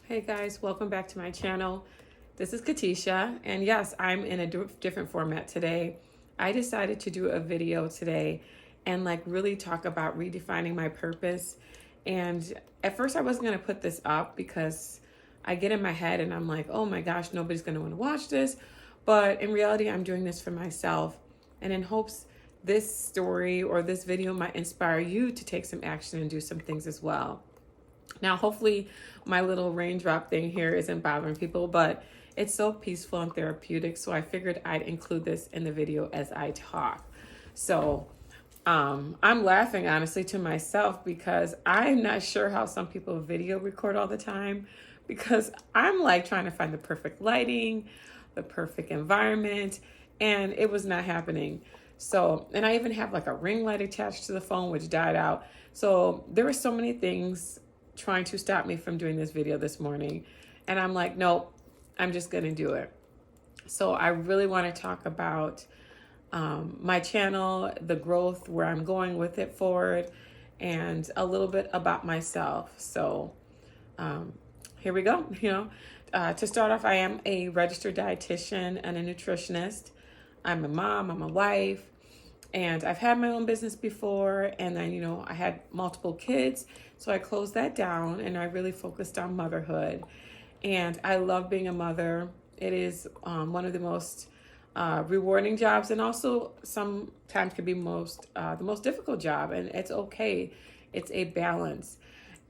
Hey guys, welcome back to my channel. This is Katisha, and yes, I'm in a different format today. I decided to do a video today and really talk about redefining my purpose. And at first I wasn't going to put this up because I get in my head and I'm like, oh my gosh, nobody's going to want to watch this. But in reality, I'm doing this for myself and in hopes this story or this video might inspire you to take some action and do some things as well. Now, hopefully my little raindrop thing here isn't bothering people, but it's so peaceful and therapeutic. So I figured I'd include this in the video as I talk. So I'm laughing honestly to myself because I'm not sure how some people video record all the time, because I'm like trying to find the perfect lighting, the perfect environment, and it was not happening. So, and I even have like a ring light attached to the phone, which died out. So there were so many things trying to stop me from doing this video this morning. And I'm like, nope, I'm just going to do it. So I really want to talk about my channel, the growth, where I'm going with it forward, and a little bit about myself. So here we go. To start off, I am a registered dietitian and a nutritionist. I'm a mom, I'm a wife, and I've had my own business before. And then, I had multiple kids. So I closed that down and I really focused on motherhood. And I love being a mother. It is one of the most rewarding jobs, and also sometimes can be the most difficult job. And it's okay. It's a balance.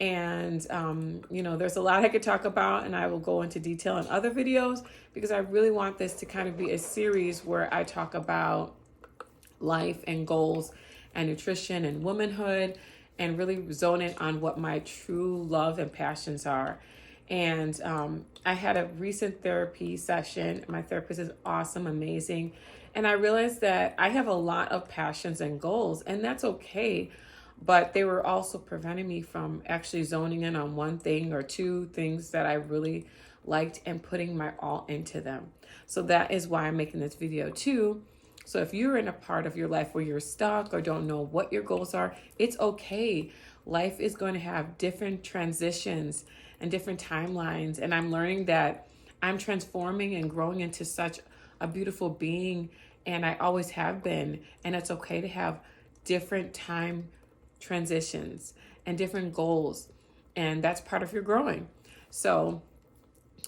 And, there's a lot I could talk about, and I will go into detail in other videos because I really want this to kind of be a series where I talk about life and goals and nutrition and womanhood, and really zone in on what my true love and passions are. And I had a recent therapy session. My therapist is awesome, amazing. And I realized that I have a lot of passions and goals, and that's okay. But they were also preventing me from actually zoning in on one thing or two things that I really liked and putting my all into them. So that is why I'm making this video too. So if you're in a part of your life where you're stuck or don't know what your goals are, it's okay. Life is going to have different transitions and different timelines. And I'm learning that I'm transforming and growing into such a beautiful being, and I always have been. And it's okay to have different time transitions and different goals. And that's part of your growing. So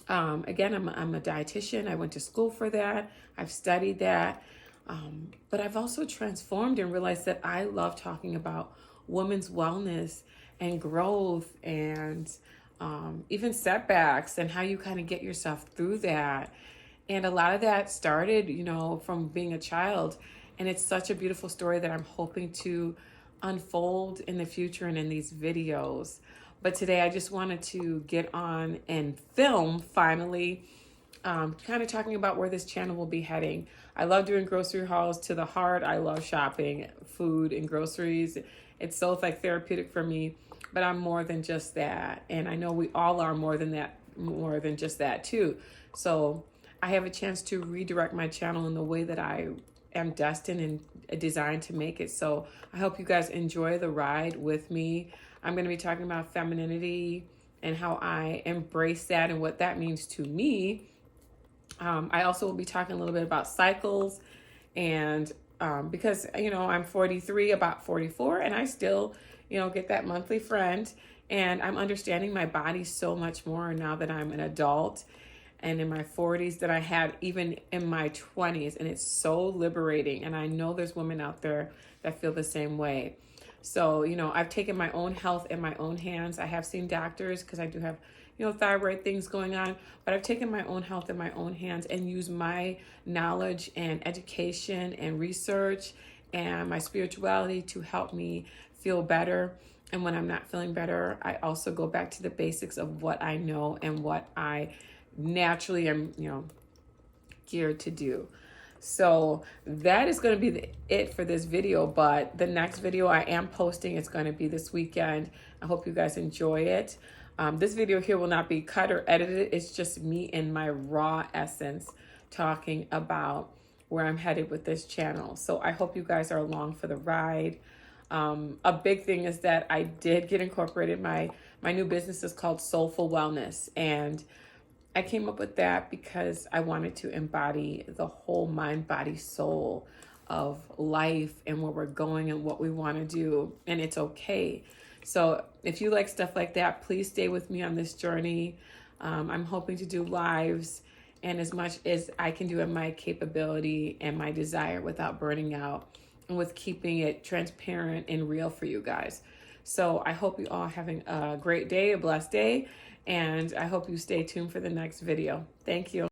again, I'm a dietitian. I went to school for that. I've studied that. But I've also transformed and realized that I love talking about women's wellness and growth, and even setbacks, and how you kind of get yourself through that. And a lot of that started, from being a child. And it's such a beautiful story that I'm hoping to unfold in the future and in these videos. But today I just wanted to get on and film finally, kind of talking about where this channel will be heading. I love doing grocery hauls to the heart. I love shopping food and groceries. It's so therapeutic for me, but I'm more than just that. And I know we all are more than just that too. So I have a chance to redirect my channel in the way that I am destined and designed to make it. So I hope you guys enjoy the ride with me. I'm going to be talking about femininity and how I embrace that and what that means to me. I also will be talking a little bit about cycles, and because, I'm 43, about 44, and I still, get that monthly friend, and I'm understanding my body so much more now that I'm an adult and in my 40s than I had even in my 20s. And it's so liberating. And I know there's women out there that feel the same way. So, I've taken my own health in my own hands. I have seen doctors because I do have, thyroid things going on, but I've taken my own health in my own hands and used my knowledge and education and research and my spirituality to help me feel better. And when I'm not feeling better, I also go back to the basics of what I know and what I naturally am, geared to do. So that is going to be it for this video, but the next video I am posting, it's going to be this weekend. I hope you guys enjoy it. This video here will not be cut or edited. It's just me in my raw essence talking about where I'm headed with this channel. So I hope you guys are along for the ride. A big thing is that I did get incorporated. My new business is called Soulful Wellness, and I came up with that because I wanted to embody the whole mind, body, soul of life and where we're going and what we want to do, and it's okay. So if you like stuff like that, please stay with me on this journey. I'm hoping to do lives and as much as I can do in my capability and my desire without burning out, and with keeping it transparent and real for you guys. So I hope you all having a great day, a blessed day, and I hope you stay tuned for the next video. Thank you.